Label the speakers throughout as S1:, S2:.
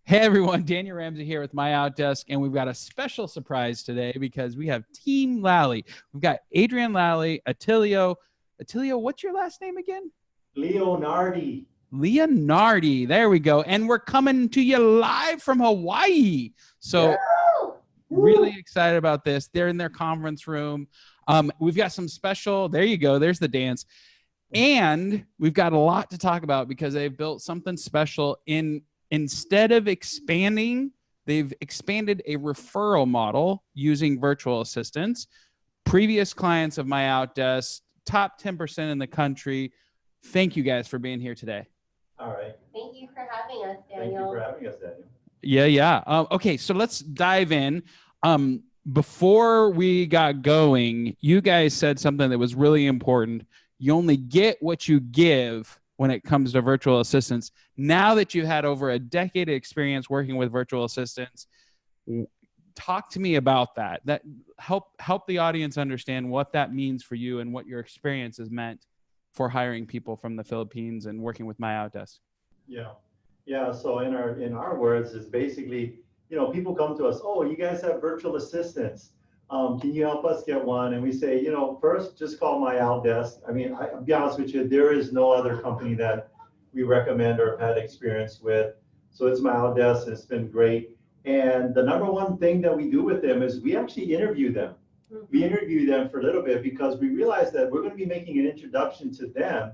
S1: Hey everyone, Daniel Ramsey here with MyOutDesk, and we've got a special surprise today because we have Team Lally. We've got Adrian Lally, Attilio. Attilio, what's your last name again?
S2: Leonardi.
S1: Leonardi. There we go. And we're coming to you live from Hawaii. So
S2: Yeah.
S1: really excited about this. They're in their conference room. We've got some special, there you go. There's the dance. And we've got a lot to talk about because they've built something special instead of expanding, they've expanded a referral model using virtual assistants. Previous clients of MyOutDesk, top 10% in the country. Thank you guys for being here today.
S2: All right.
S3: Thank you for having us, Daniel.
S2: Thank you for having us, Daniel.
S1: Yeah. Okay, so let's dive in. Before we got going, you guys said something that was really important. You only get what you give when it comes to virtual assistants. Now that you've had over a decade of experience working with virtual assistants, talk to me about that. That help the audience understand what that means for you and what your experience has meant for hiring people from the Philippines and working with MyOutDesk.
S2: Yeah. So in our words, is basically, people come to us. Oh, you guys have virtual assistants. Can you help us get one? And we say, first just call MyOutDesk. I mean, I'll be honest with you, there is no other company that we recommend or have had experience with. So it's MyOutDesk, and it's been great. And the number one thing that we do with them is we actually interview them. We interview them for a little bit because we realize that we're going to be making an introduction to them,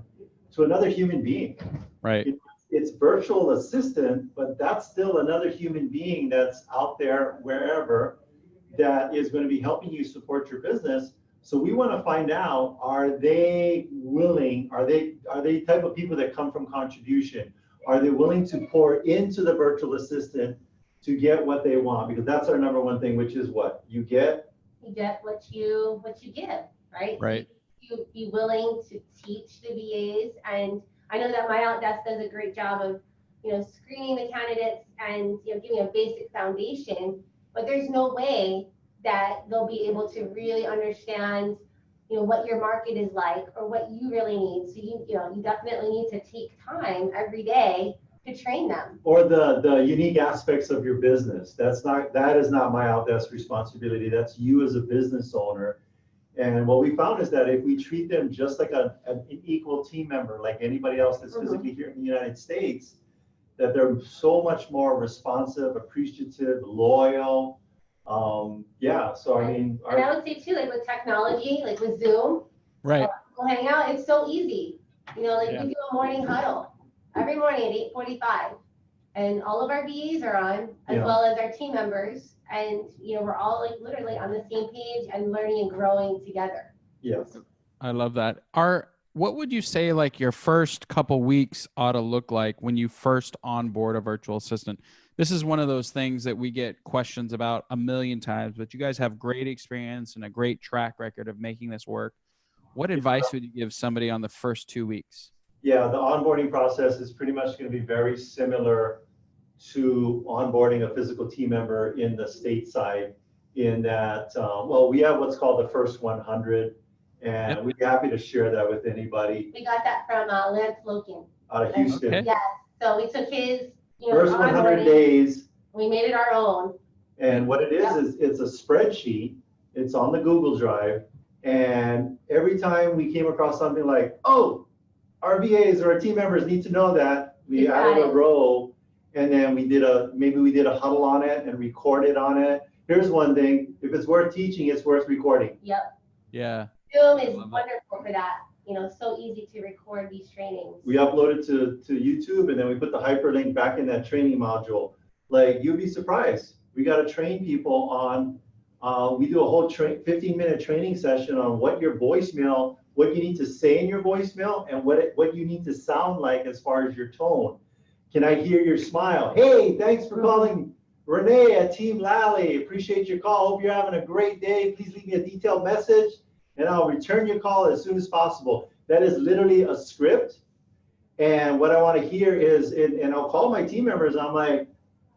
S2: to another human being.
S1: Right.
S2: It's virtual assistant, but that's still another human being that's out there wherever that is going to be helping you support your business. So we want to find out, are they willing? Are they type of people that come from contribution? Are they willing to pour into the virtual assistant to get what they want? Because that's our number one thing, which is what you get.
S3: You get what you give, right?
S1: Right.
S3: You be willing to teach the VAs, and I know that MyOutDesk does a great job of, screening the candidates and giving a basic foundation. But there's no way that they'll be able to really understand, what your market is like or what you really need. So you definitely need to take time every day to train them.
S2: Or the unique aspects of your business. That is not MyOutDesk responsibility. That's you as a business owner. And what we found is that if we treat them just like an equal team member, like anybody else that's physically here in the United States, that they're so much more responsive, appreciative, loyal. So I mean,
S3: and I would say too, like with technology, like with Zoom,
S1: Right.
S3: We'll hang out. It's so easy. We do a morning huddle every morning at 8:45, and all of our VAs are on, as well as our team members, and we're all like literally on the same page and learning and growing together.
S2: Yes.
S1: I love that. What would you say like your first couple weeks ought to look like when you first onboard a virtual assistant? This is one of those things that we get questions about a million times, but you guys have great experience and a great track record of making this work. What advice would you give somebody on the first 2 weeks?
S2: Yeah, the onboarding process is pretty much going to be very similar to onboarding a physical team member in the stateside, in that, we have what's called the first 100. And we'd be happy to share that with anybody.
S3: We got that from Lance Loken
S2: Out of Houston.
S1: Okay.
S3: Yes. So we took his,
S2: First 100 days.
S3: We made it our own.
S2: And what it is it's a spreadsheet. It's on the Google Drive. And every time we came across something like, oh, our VAs or our team members need to know that, we added a row. And then we did a huddle on it and recorded on it. Here's one thing: if it's worth teaching, it's worth recording.
S3: Yep.
S1: Yeah.
S3: Zoom is wonderful for that. So easy to record these trainings.
S2: We upload it to YouTube, and then we put the hyperlink back in that training module. Like, you'd be surprised. We got to train people on, we do a whole 15-minute training session on what your voicemail, what you need to say in your voicemail, and what you need to sound like as far as your tone. Can I hear your smile? Hey, thanks for calling Renee at Team Lally. Appreciate your call. Hope you're having a great day. Please leave me a detailed message, and I'll return your call as soon as possible. That is literally a script. And what I want to hear is, and I'll call my team members. I'm like,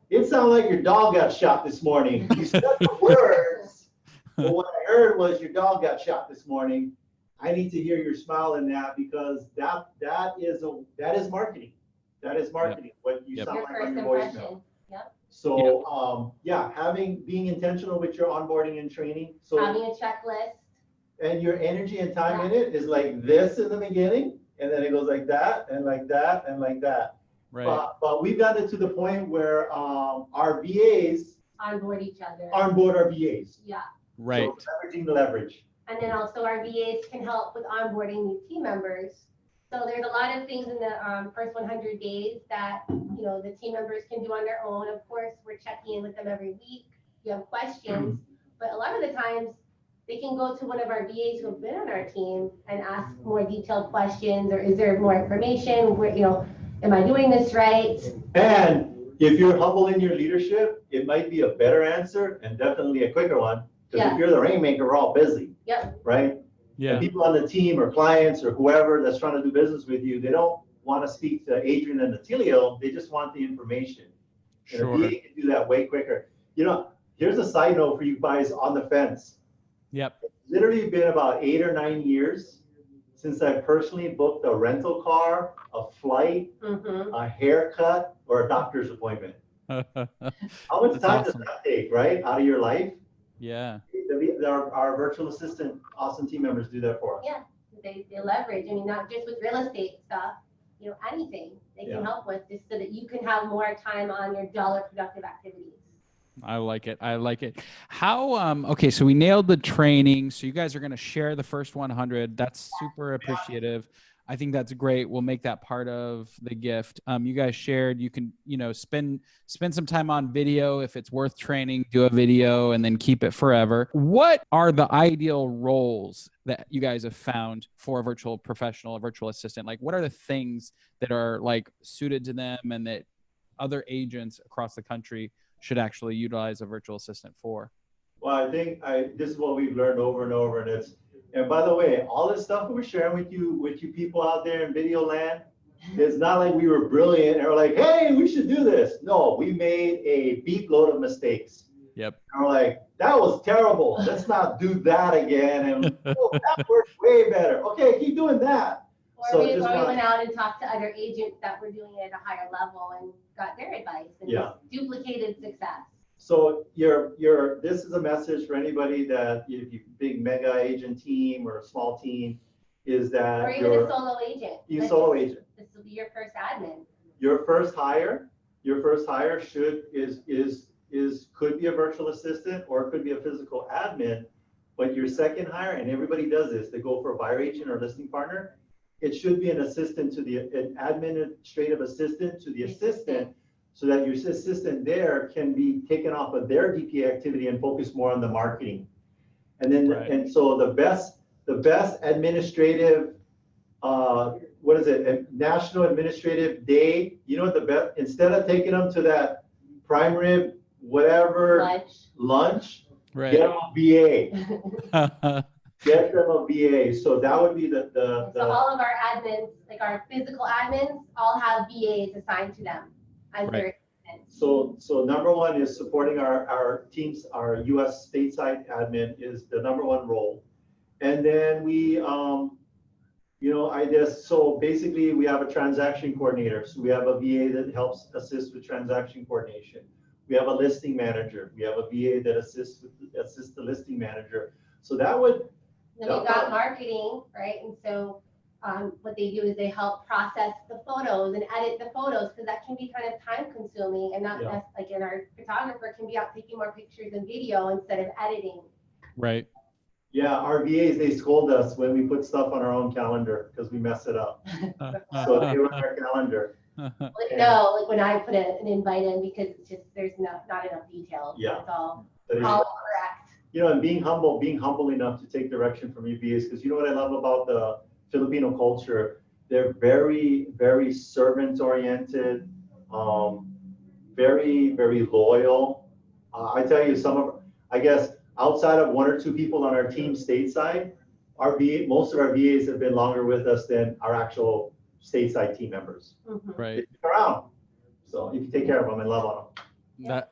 S2: it sounded like your dog got shot this morning. You said the words, but what I heard was your dog got shot this morning. I need to hear your smile in that, because that is marketing. That is marketing. What you sound like on your voicemail.
S3: Yep.
S2: So being intentional with your onboarding and training. So
S3: having a checklist.
S2: And your energy and time in it is like this in the beginning, and then it goes like that and like that and like that.
S1: Right.
S2: But we've gotten to the point where our VAs
S3: onboard each other.
S2: Onboard our VAs.
S3: Yeah.
S1: Right.
S2: So leveraging the leverage.
S3: And then also our VAs can help with onboarding new team members. So there's a lot of things in the first 100 days that, you know, the team members can do on their own. Of course, we're checking in with them every week. You have questions, but a lot of the times they can go to one of our VAs who have been on our team and ask more detailed questions, or is there more information? Where, you know, am I doing this right?
S2: And if you're humble in your leadership, it might be a better answer and definitely a quicker one. Because if you're the rainmaker, we're all busy.
S3: Yep.
S2: Right?
S1: Yeah.
S2: And people on the team or clients or whoever that's trying to do business with you, they don't want to speak to Adrian and Natilio. They just want the information.
S1: Sure.
S2: And a VA can do that way quicker. You know, here's a side note for you guys on the fence.
S1: Yep.
S2: It's literally been about 8 or 9 years since I personally booked a rental car, a flight, a haircut, or a doctor's appointment. How much time does that take, right? Out of your life?
S1: Yeah.
S2: Our virtual assistant, awesome team members do that for us.
S3: Yeah, they leverage. I mean, not just with real estate stuff, you know, anything they can help with, just so that you can have more time on your dollar productive activities.
S1: I like it. I like it. How, okay, so we nailed the training. So you guys are going to share the first 100. That's super appreciative. I think that's great. We'll make that part of the gift. You guys shared, you can, you know, spend some time on video. If it's worth training, do a video and then keep it forever. What are the ideal roles that you guys have found for a virtual professional, a virtual assistant? Like, what are the things that are like suited to them and that other agents across the country should actually utilize a virtual assistant for?
S2: Well, I think this is what we've learned over and over, and by the way, all this stuff we're sharing with you people out there in video land, it's not like we were brilliant and we're like, hey, we should do this. No, we made a beat load of mistakes.
S1: Yep.
S2: And we're like, that was terrible. Let's not do that again. And that worked way better. Okay, keep doing that.
S3: Or we went out and talked to other agents that were doing it at a higher level and got their advice and just duplicated success.
S2: So this is a message for anybody that if you big mega agent team or a small team, is that
S3: or even a solo agent.
S2: Solo agent.
S3: This will be your first admin.
S2: Your first hire could be a virtual assistant or it could be a physical admin, but your second hire, and everybody does this, they go for a buyer agent or listing partner, it should be an administrative assistant to the assistant, so that your assistant there can be taken off of their DPA activity and focus more on the marketing. And then, and so the best administrative, National Administrative Day, you know what the best, instead of taking them to that prime rib, whatever, lunch, get them a VA. Get them a VA. So that would be so
S3: all of our admins, like our physical admins, all have VAs assigned to them.
S2: So number one is supporting our teams. Our U.S. stateside admin is the number one role, and then we, so basically we have a transaction coordinator. So we have a VA that helps assist with transaction coordination. We have a listing manager. We have a VA that assists the listing manager. So that would.
S3: Then we've got marketing, right? And so what they do is they help process the photos and edit the photos, because that can be kind of time consuming and not like in our photographer can be out taking more pictures and video instead of editing.
S1: Right.
S2: Yeah, our VAs, they scold us when we put stuff on our own calendar because we mess it up. So they run our calendar.
S3: No, like when I put an invite in, because it's just there's not enough details.
S2: Yeah.
S3: It's all correct.
S2: You know, and being humble enough to take direction from your VAs, because you know what I love about the Filipino culture, they're very, very servant oriented, very, very loyal. I tell you, I guess outside of 1 or 2 people on our team stateside, most of our VAs have been longer with us than our actual stateside team members.
S1: Right.
S2: They stick around. So if you take care of them and love on them.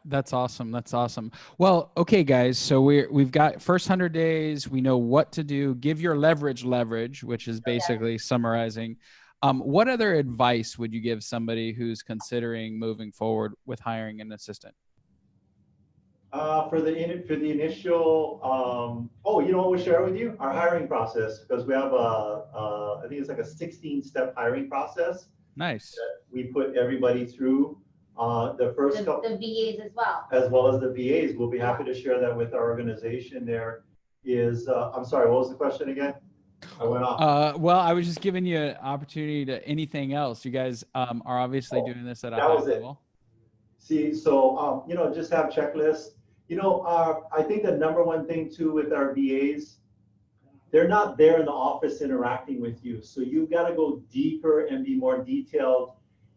S1: That's awesome. That's awesome. Well, okay, guys. So we've got first 100 days. We know what to do. Give your leverage, which is basically summarizing. What other advice would you give somebody who's considering moving forward with hiring an assistant?
S2: For the initial, you know what we'll share with you? Our hiring process, because we have I think it's like a 16-step hiring process.
S1: Nice.
S2: That we put everybody through. The first couple,
S3: the VAs
S2: as well as the VAs. We'll be happy to share that with our organization. There is, I'm sorry, what was the question again? I went off.
S1: Well, I was just giving you an opportunity to anything else. You guys are obviously doing this at a high level.
S2: See, so, just have checklists. I think the number one thing too with our VAs, they're not there in the office interacting with you. So you've got to go deeper and be more detailed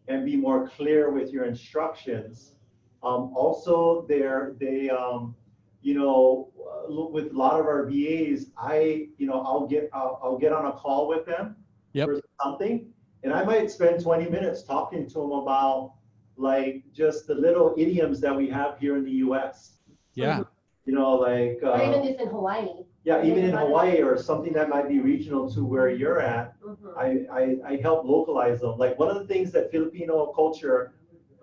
S2: and be more clear with your instructions. Also, with a lot of our VAs, I'll get on a call with them for something, and I might spend 20 minutes talking to them about like just the little idioms that we have here in the U.S.
S1: Yeah.
S3: Or even just in Hawaii.
S2: Yeah, even in Hawaii or something that might be regional to where you're at, I help localize them. Like one of the things that Filipino culture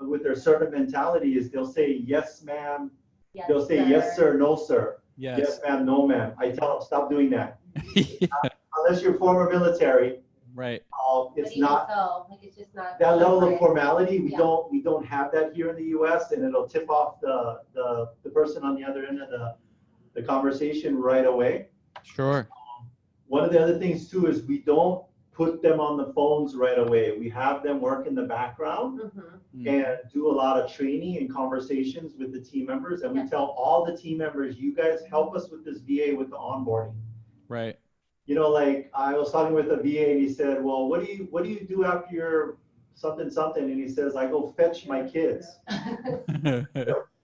S2: with their servant mentality is they'll say, yes, ma'am.
S3: Yes,
S2: they'll say,
S3: sir.
S2: yes, sir, no, sir.
S1: Yes.
S2: Yes, ma'am, no, ma'am. I tell them, stop doing that.
S1: Yeah.
S2: Unless you're former military.
S1: Right.
S2: It's not
S3: it's just not
S2: that level of formality. We don't have that here in the U.S. and it'll tip off the person on the other end of the conversation right away.
S1: Sure.
S2: One of the other things too is we don't put them on the phones right away. We have them work in the background and do a lot of training and conversations with the team members. And we tell all the team members, you guys help us with this VA with the onboarding.
S1: Right.
S2: Like I was talking with a VA and he said, well, what do you do after your something? And he says, I go fetch my kids.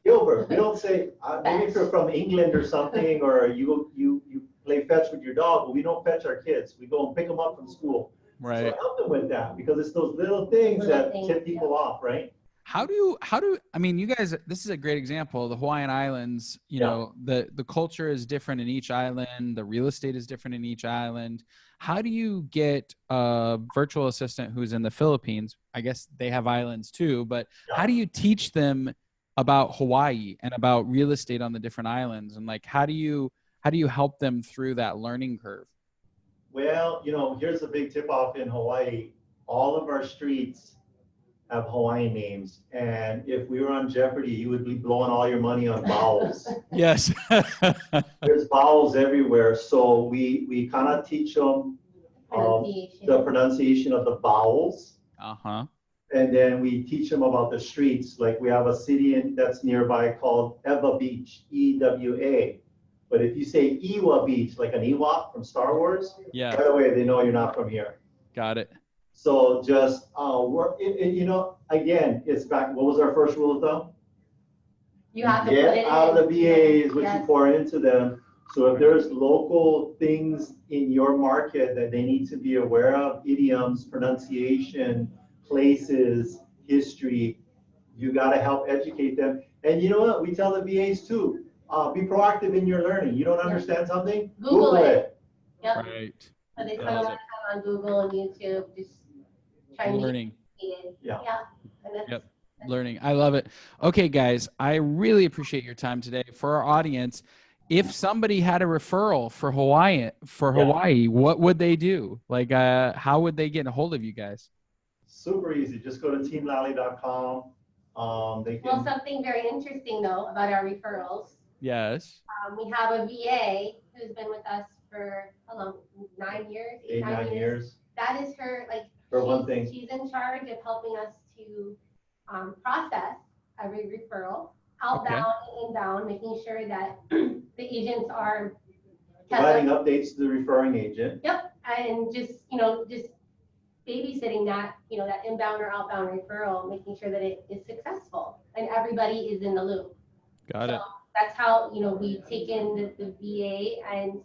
S2: Gilbert, we don't say, maybe if you're from England or something, or you play fetch with your dog, but we don't fetch our kids. We go and pick them up from school.
S1: Right.
S2: So help them with that because it's those little things that tip people off, right?
S1: How do I mean, you guys, this is a great example. The Hawaiian Islands, you know, the culture is different in each island. The real estate is different in each island. How do you get a virtual assistant who's in the Philippines? I guess they have islands too, but how do you teach them about Hawaii and about real estate on the different islands? And like, how do you help them through that learning curve?
S2: Well, here's a big tip off in Hawaii. All of our streets have Hawaiian names. And if we were on Jeopardy, you would be blowing all your money on vowels.
S1: Yes.
S2: There's vowels everywhere. So we kind of teach them the pronunciation of the vowels.
S1: Uh-huh.
S2: And then we teach them about the streets. Like we have a city that's nearby called Ewa Beach, E-W-A. But if you say Ewa Beach, like an Ewok from Star Wars, right away they know you're not from here.
S1: Got it.
S2: So just again, it's back. What was our first rule of thumb?
S3: You have to
S2: get out of the VAs what you pour into them. So if there's local things in your market that they need to be aware of, idioms, pronunciation, places, history, you got to help educate them. And you know what? We tell the VAs too. Be proactive in your learning. You don't understand something? Google it.
S3: Yep.
S1: Right.
S3: So they spend a lot of time on Google and YouTube, just trying
S1: learning.
S3: Yep.
S1: Learning. I love it. Okay, guys, I really appreciate your time today. For our audience, if somebody had a referral for Hawaii, what would they do? Like, how would they get a hold of you guys?
S2: Super easy. Just go to teamlally.com.
S3: Well, something very interesting though about our referrals.
S1: Yes.
S3: We have a VA who's been with us for how long? 9 years?
S2: 9 years.
S3: That is her,
S2: one thing.
S3: She's in charge of helping us to process every referral, outbound and inbound, making sure that the agents are
S2: providing updates to the referring agent.
S3: Yep, and just babysitting that that inbound or outbound referral, making sure that it is successful and everybody is in the loop.
S1: Got it.
S3: That's how we've taken the VA and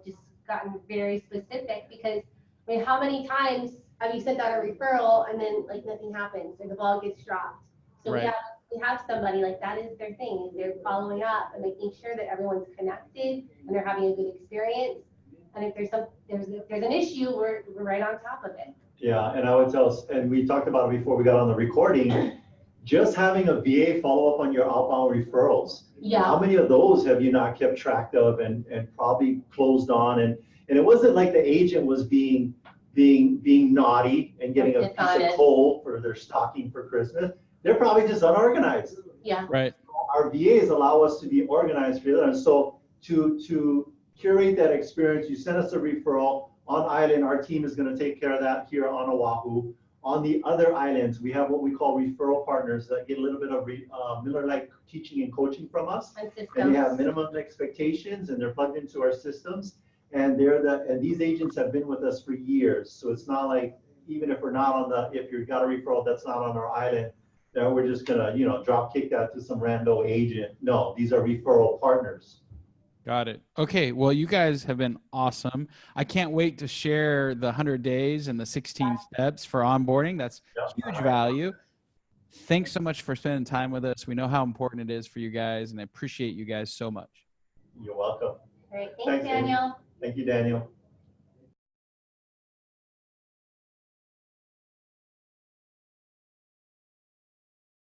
S3: just gotten very specific because I mean, how many times have you sent out a referral and then nothing happens or the ball gets dropped? So we have somebody that is their thing. They're following up and making sure that everyone's connected and they're having a good experience. And if there's an issue, we're right on top of it.
S2: Yeah, and I would tell, and we talked about it before we got on the recording, just having a VA follow up on your outbound referrals.
S3: Yeah.
S2: How many of those have you not kept track of and probably closed on? And it wasn't like the agent was being naughty and getting a piece of coal for their stocking for Christmas. They're probably just unorganized.
S3: Yeah.
S1: Right.
S2: Our VAs allow us to be organized for them. So to curate that experience, you send us a referral on island. Our team is going to take care of that here on Oahu. On the other islands, we have what we call referral partners that get a little bit of Miller-like teaching and coaching from us. And they have minimum expectations, and they're plugged into our systems. And these agents have been with us for years. So it's not like, even if we're not if you've got a referral that's not on our island, that we're just gonna, drop kick that to some rando agent. No, these are referral partners.
S1: Got it. Okay. Well, you guys have been awesome. I can't wait to share the 100 days and the 16 steps for onboarding. That's huge value. Thanks so much for spending time with us. We know how important it is for you guys, and I appreciate you guys so much.
S2: You're welcome.
S3: Great. Thanks, Daniel.
S2: Thank you, Daniel.